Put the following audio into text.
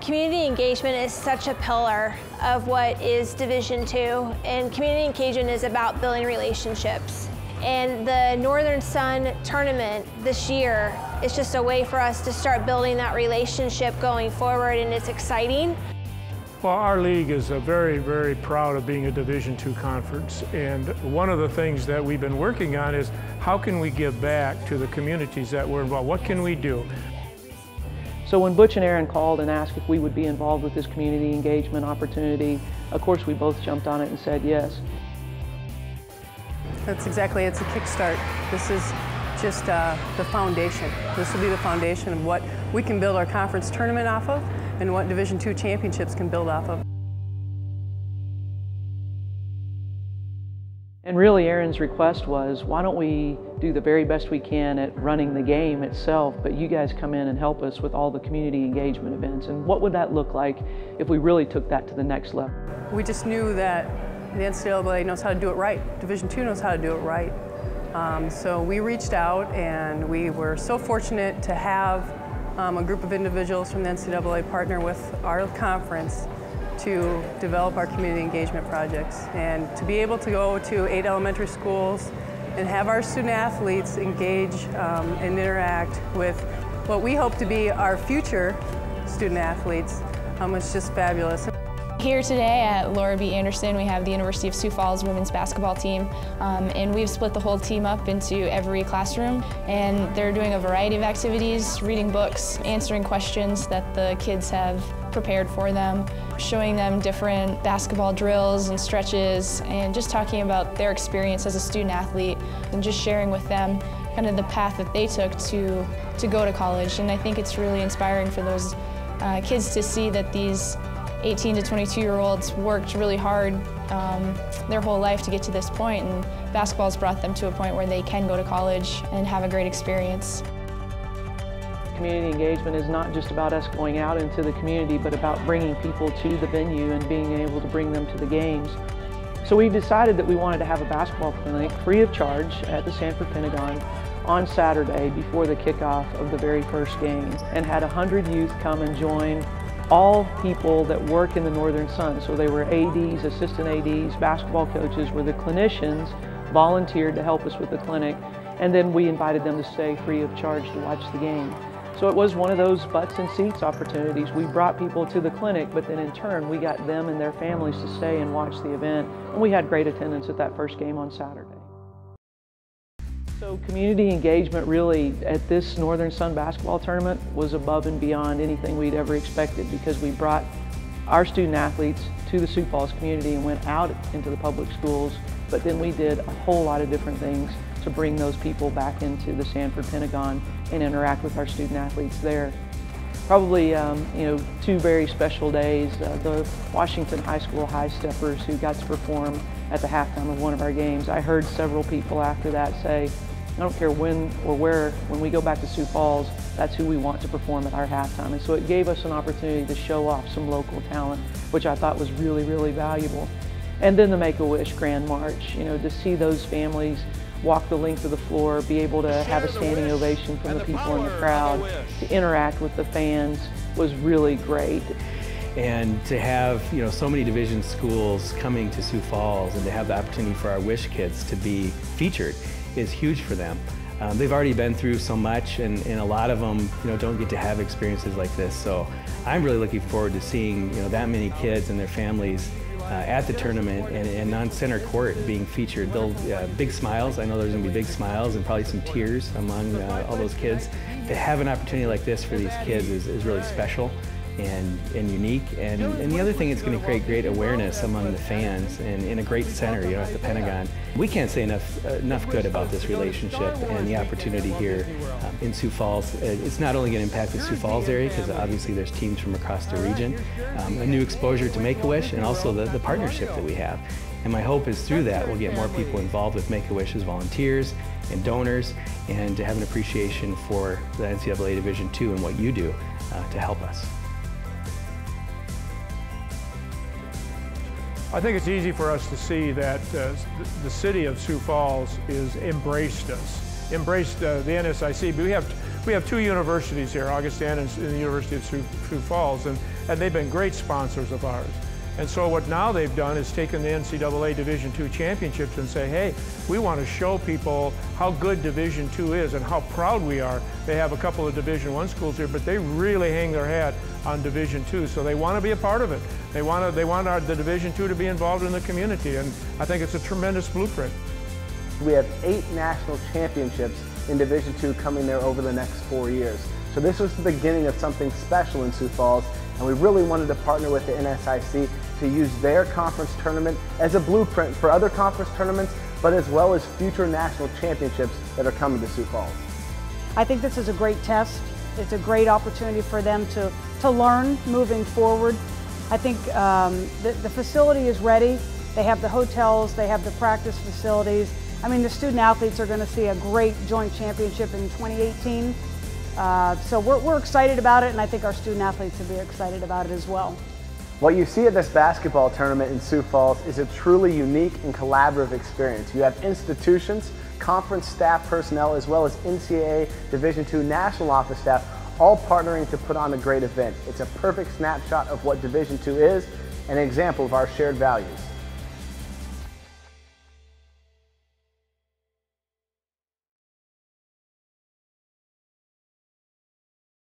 Community engagement is such a pillar of what is Division II, and community engagement is about building relationships. And the Northern Sun tournament this year is just a way for us to start building that relationship going forward, and it's exciting. Well, our league is very, very proud of being a Division II conference, and one of the things that we've been working on is how can we give back to the communities that we're involved? What can we do? So when Butch and Aaron called and asked if we would be involved with this community engagement opportunity, of course we both jumped on it and said yes. That's exactly, it's a kickstart. This is just the foundation. This will be the foundation of what we can build our conference tournament off of and what Division II championships can build off of. And really Aaron's request was, why don't we do the very best we can at running the game itself, but you guys come in and help us with all the community engagement events. And what would that look like if we really took that to the next level? We just knew that the NCAA knows how to do it right. Division II knows how to do it right. So we reached out, and we were so fortunate to have a group of individuals from the NCAA partner with our conference to develop our community engagement projects, and to be able to go to 8 elementary schools and have our student athletes engage and interact with what we hope to be our future student athletes was just fabulous. Here today at Laura B. Anderson, we have the University of Sioux Falls women's basketball team, and we've split the whole team up into every classroom, and they're doing a variety of activities, reading books, answering questions that the kids have prepared for them, showing them different basketball drills and stretches, and just talking about their experience as a student athlete, and just sharing with them kind of the path that they took to go to college. And I think it's really inspiring for those kids to see that these 18 to 22-year-olds worked really hard their whole life to get to this point, and basketball's brought them to a point where they can go to college and have a great experience. Community engagement is not just about us going out into the community, but about bringing people to the venue and being able to bring them to the games. So we decided that we wanted to have a basketball clinic free of charge at the Sanford Pentagon on Saturday before the kickoff of the very first game, and had 100 youth come and join all people that work in the Northern Sun. So they were ADs, assistant ADs, basketball coaches, were the clinicians, volunteered to help us with the clinic, and then we invited them to stay free of charge to watch the game. So it was one of those butts and seats opportunities. We brought people to the clinic, but then in turn we got them and their families to stay and watch the event, and we had great attendance at that first game on Saturday. So community engagement really at this Northern Sun basketball tournament was above and beyond anything we'd ever expected, because we brought our student athletes to the Sioux Falls community and went out into the public schools, but then we did a whole lot of different things to bring those people back into the Sanford Pentagon and interact with our student athletes there. Probably two very special days, the Washington High School high steppers who got to perform at the halftime of one of our games. I heard several people after that say, I don't care when or where, when we go back to Sioux Falls, that's who we want to perform at our halftime. And so it gave us an opportunity to show off some local talent, which I thought was really, really valuable. And then the Make-A-Wish Grand March, to see those families walk the length of the floor, be able to have a standing ovation from the people in the crowd, to interact with the fans was really great. And to have so many division schools coming to Sioux Falls, and to have the opportunity for our Wish kids to be featured is huge for them. They've already been through so much, and a lot of them don't get to have experiences like this. So I'm really looking forward to seeing that many kids and their families at the tournament and on center court being featured. They'll big smiles. I know there's going to be big smiles and probably some tears among all those kids. To have an opportunity like this for these kids is really special and unique. And the other thing, it's going to create great awareness among the fans, and in a great center, at the Pentagon. We can't say enough good about this relationship and the opportunity here in Sioux Falls. It's not only going to impact the Sioux Falls area, because obviously there's teams from across the region, a new exposure to Make-A-Wish, and also the partnership that we have. And my hope is through that we'll get more people involved with Make-A-Wish as volunteers and donors, and to have an appreciation for the NCAA Division II and what you do to help us. I think it's easy for us to see that the city of Sioux Falls is embraced us, embraced the NSIC. But we have two universities here, Augustana and the University of Sioux Falls, and and they've been great sponsors of ours. And so what now they've done is taken the NCAA Division II championships and say, hey, we want to show people how good Division II is and how proud we are. They have a couple of Division I schools here, but they really hang their hat on Division II, so they want to be a part of it. They want the Division II to be involved in the community, and I think it's a tremendous blueprint. We have 8 national championships in Division II coming there over the next 4 years. So this was the beginning of something special in Sioux Falls, and we really wanted to partner with the NSIC to use their conference tournament as a blueprint for other conference tournaments, but as well as future national championships that are coming to Sioux Falls. I think this is a great test. It's a great opportunity for them to learn moving forward. I think the facility is ready. They have the hotels, they have the practice facilities. I mean, the student athletes are going to see a great joint championship in 2018. So we're excited about it, and I think our student athletes will be excited about it as well. What you see at this basketball tournament in Sioux Falls is a truly unique and collaborative experience. You have institutions, conference staff personnel, as well as NCAA Division II national office staff all partnering to put on a great event. It's a perfect snapshot of what Division II is, and an example of our shared values.